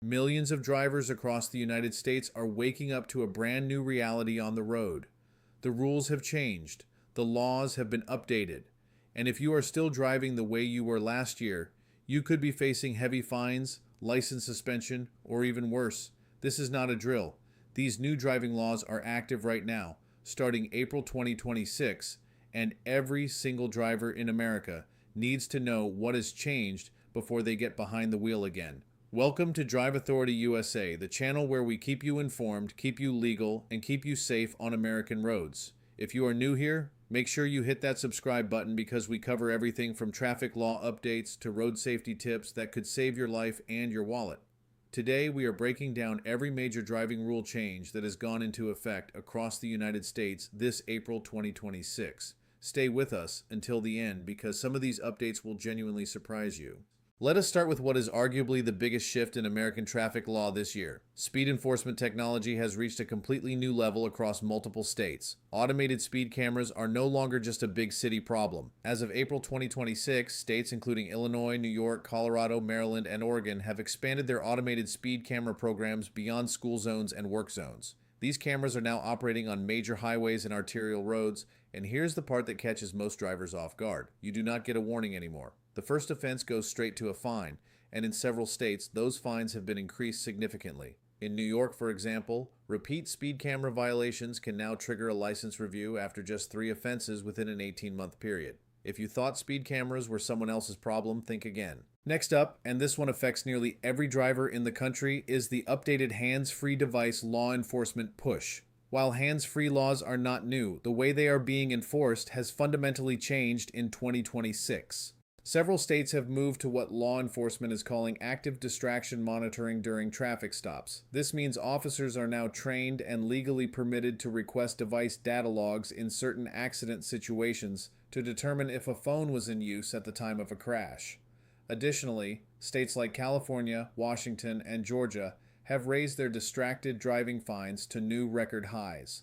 Millions of drivers across the United States are waking up to a brand new reality on the road. The rules have changed, the laws have been updated, and if you are still driving the way you were last year, you could be facing heavy fines, license suspension, or even worse. This is not a drill. These new driving laws are active right now, starting April 2026, and every single driver in America needs to know what has changed before they get behind the wheel again. Welcome to DriveAuthority USA, the channel where we keep you informed, keep you legal, and keep you safe on American roads. If you are new here, make sure you hit that subscribe button because we cover everything from traffic law updates to road safety tips that could save your life and your wallet. Today, we are breaking down every major driving rule change that has gone into effect across the United States this April 2026. Stay with us until the end because some of these updates will genuinely surprise you. Let us start with what is arguably the biggest shift in American traffic law this year. Speed enforcement technology has reached a completely new level across multiple states. Automated speed cameras are no longer just a big city problem. As of April 2026, states including Illinois, New York, Colorado, Maryland, and Oregon have expanded their automated speed camera programs beyond school zones and work zones. These cameras are now operating on major highways and arterial roads, and here's the part that catches most drivers off guard. You do not get a warning anymore. The first offense goes straight to a fine, and in several states, those fines have been increased significantly. In New York, for example, repeat speed camera violations can now trigger a license review after just 3 offenses within an 18-month period. If you thought speed cameras were someone else's problem, think again. Next up, and this one affects nearly every driver in the country, is the updated hands-free device law enforcement push. While hands-free laws are not new, the way they are being enforced has fundamentally changed in 2026. Several states have moved to what law enforcement is calling active distraction monitoring during traffic stops. This means officers are now trained and legally permitted to request device data logs in certain accident situations to determine if a phone was in use at the time of a crash. Additionally, states like California, Washington, and Georgia have raised their distracted driving fines to new record highs.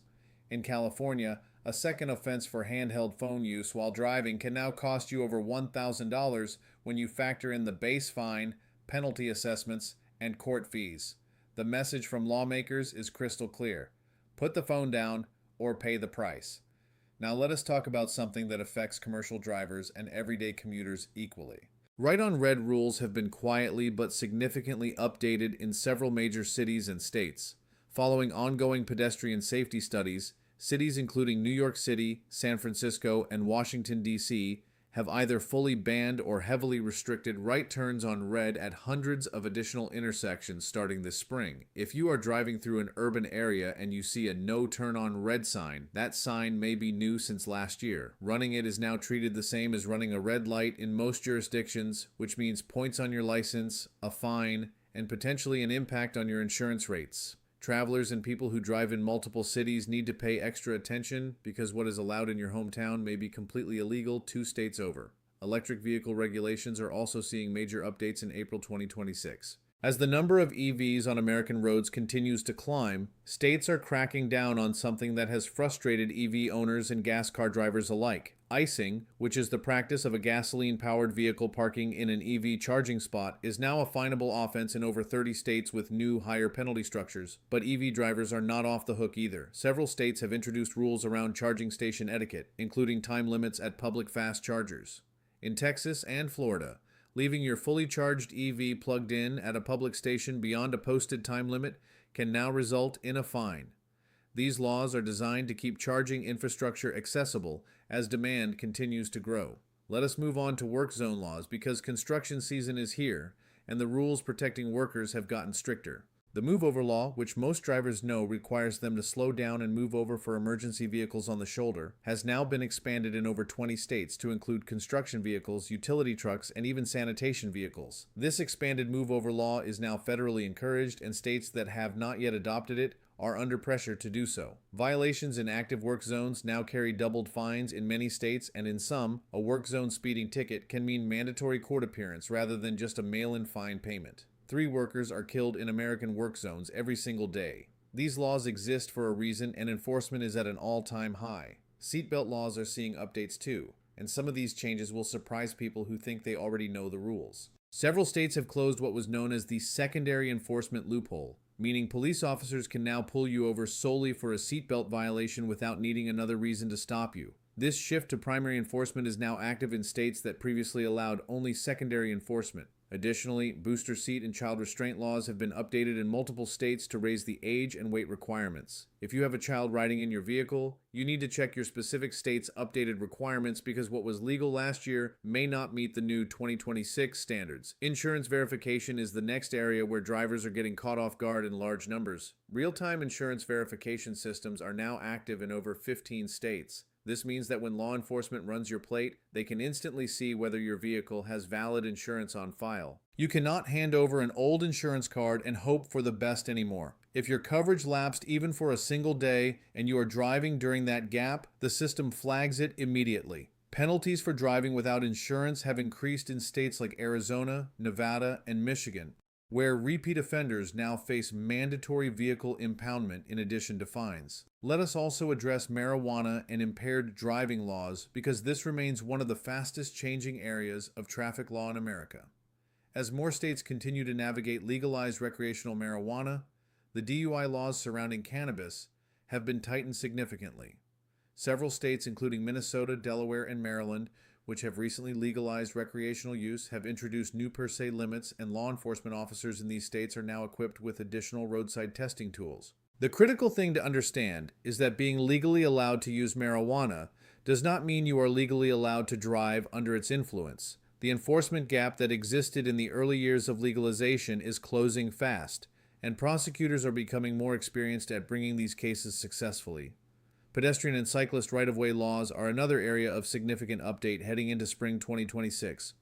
In California, a second offense for handheld phone use while driving can now cost you over $1,000 when you factor in the base fine, penalty assessments, and court fees. The message from lawmakers is crystal clear. Put the phone down or pay the price. Now let us talk about something that affects commercial drivers and everyday commuters equally. Right-on-red rules have been quietly but significantly updated in several major cities and states. Following ongoing pedestrian safety studies, cities including New York City, San Francisco, and Washington, D.C. have either fully banned or heavily restricted right turns on red at hundreds of additional intersections starting this spring. If you are driving through an urban area and you see a no turn on red sign, that sign may be new since last year. Running it is now treated the same as running a red light in most jurisdictions, which means points on your license, a fine, and potentially an impact on your insurance rates. Travelers and people who drive in multiple cities need to pay extra attention because what is allowed in your hometown may be completely illegal 2 states over. Electric vehicle regulations are also seeing major updates in April 2026. As the number of EVs on American roads continues to climb, states are cracking down on something that has frustrated EV owners and gas car drivers alike. Icing, which is the practice of a gasoline-powered vehicle parking in an EV charging spot, is now a finable offense in over 30 states with new, higher penalty structures. But EV drivers are not off the hook either. Several states have introduced rules around charging station etiquette, including time limits at public fast chargers. In Texas and Florida, leaving your fully charged EV plugged in at a public station beyond a posted time limit can now result in a fine. These laws are designed to keep charging infrastructure accessible as demand continues to grow. Let us move on to work zone laws because construction season is here and the rules protecting workers have gotten stricter. The move over law, which most drivers know requires them to slow down and move over for emergency vehicles on the shoulder, has now been expanded in over 20 states to include construction vehicles, utility trucks, and even sanitation vehicles. This expanded move over law is now federally encouraged, and states that have not yet adopted it are under pressure to do so. Violations in active work zones now carry doubled fines in many states, and in some, a work zone speeding ticket can mean mandatory court appearance rather than just a mail-in fine payment. 3 workers are killed in American work zones every single day. These laws exist for a reason, and enforcement is at an all-time high. Seatbelt laws are seeing updates too, and some of these changes will surprise people who think they already know the rules. Several states have closed what was known as the secondary enforcement loophole, meaning police officers can now pull you over solely for a seatbelt violation without needing another reason to stop you. This shift to primary enforcement is now active in states that previously allowed only secondary enforcement. Additionally, booster seat and child restraint laws have been updated in multiple states to raise the age and weight requirements. If you have a child riding in your vehicle, you need to check your specific state's updated requirements because what was legal last year may not meet the new 2026 standards. Insurance verification is the next area where drivers are getting caught off guard in large numbers. Real-time insurance verification systems are now active in over 15 states. This means that when law enforcement runs your plate, they can instantly see whether your vehicle has valid insurance on file. You cannot hand over an old insurance card and hope for the best anymore. If your coverage lapsed even for a single day and you are driving during that gap, the system flags it immediately. Penalties for driving without insurance have increased in states like Arizona, Nevada, and Michigan, where repeat offenders now face mandatory vehicle impoundment in addition to fines. Let us also address marijuana and impaired driving laws because this remains one of the fastest changing areas of traffic law in America. As more states continue to navigate legalized recreational marijuana, the DUI laws surrounding cannabis have been tightened significantly. Several states, including Minnesota, Delaware, and Maryland, which have recently legalized recreational use, have introduced new per se limits, and law enforcement officers in these states are now equipped with additional roadside testing tools. The critical thing to understand is that being legally allowed to use marijuana does not mean you are legally allowed to drive under its influence. The enforcement gap that existed in the early years of legalization is closing fast, and prosecutors are becoming more experienced at bringing these cases successfully. Pedestrian and cyclist right-of-way laws are another area of significant update heading into spring 2026.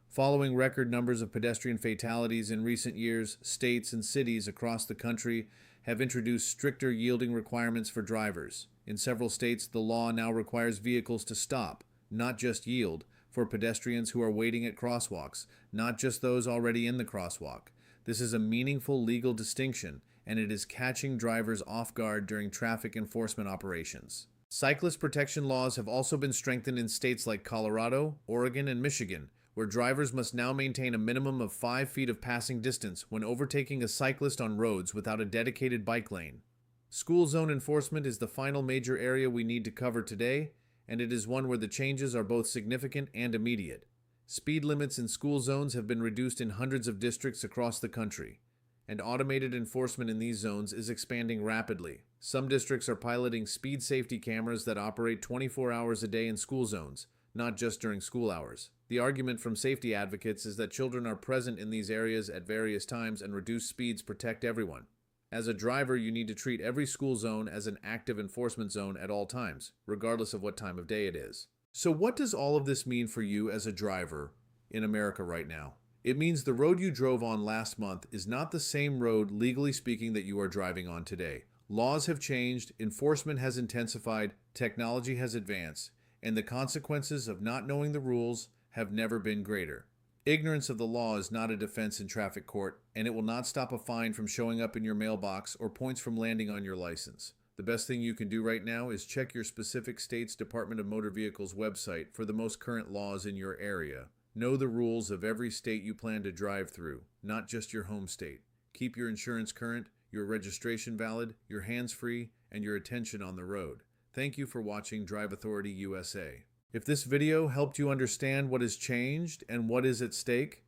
Following record numbers of pedestrian fatalities in recent years, states and cities across the country have introduced stricter yielding requirements for drivers. In several states, the law now requires vehicles to stop, not just yield, for pedestrians who are waiting at crosswalks, not just those already in the crosswalk. This is a meaningful legal distinction, and it is catching drivers off guard during traffic enforcement operations. Cyclist protection laws have also been strengthened in states like Colorado, Oregon, and Michigan, where drivers must now maintain a minimum of 5 feet of passing distance when overtaking a cyclist on roads without a dedicated bike lane. School zone enforcement is the final major area we need to cover today, and it is one where the changes are both significant and immediate. Speed limits in school zones have been reduced in hundreds of districts across the country, and automated enforcement in these zones is expanding rapidly. Some districts are piloting speed safety cameras that operate 24 hours a day in school zones, not just during school hours. The argument from safety advocates is that children are present in these areas at various times and reduced speeds protect everyone. As a driver, you need to treat every school zone as an active enforcement zone at all times, regardless of what time of day it is. So what does all of this mean for you as a driver in America right now? It means the road you drove on last month is not the same road, legally speaking, that you are driving on today. Laws have changed, enforcement has intensified, technology has advanced, and the consequences of not knowing the rules have never been greater. Ignorance of the law is not a defense in traffic court, and it will not stop a fine from showing up in your mailbox or points from landing on your license. The best thing you can do right now is check your specific state's Department of Motor Vehicles website for the most current laws in your area. Know the rules of every state you plan to drive through, not just your home state. Keep your insurance current, your registration valid, your hands-free, and your attention on the road. Thank you for watching DriveAuthority USA. If this video helped you understand what has changed and what is at stake,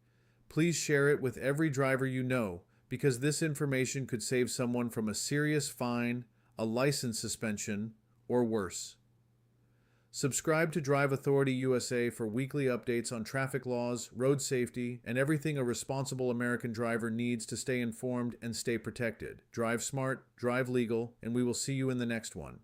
please share it with every driver you know, because this information could save someone from a serious fine, a license suspension, or worse. Subscribe to DriveAuthority USA for weekly updates on traffic laws, road safety, and everything a responsible American driver needs to stay informed and stay protected. Drive smart, drive legal, and we will see you in the next one.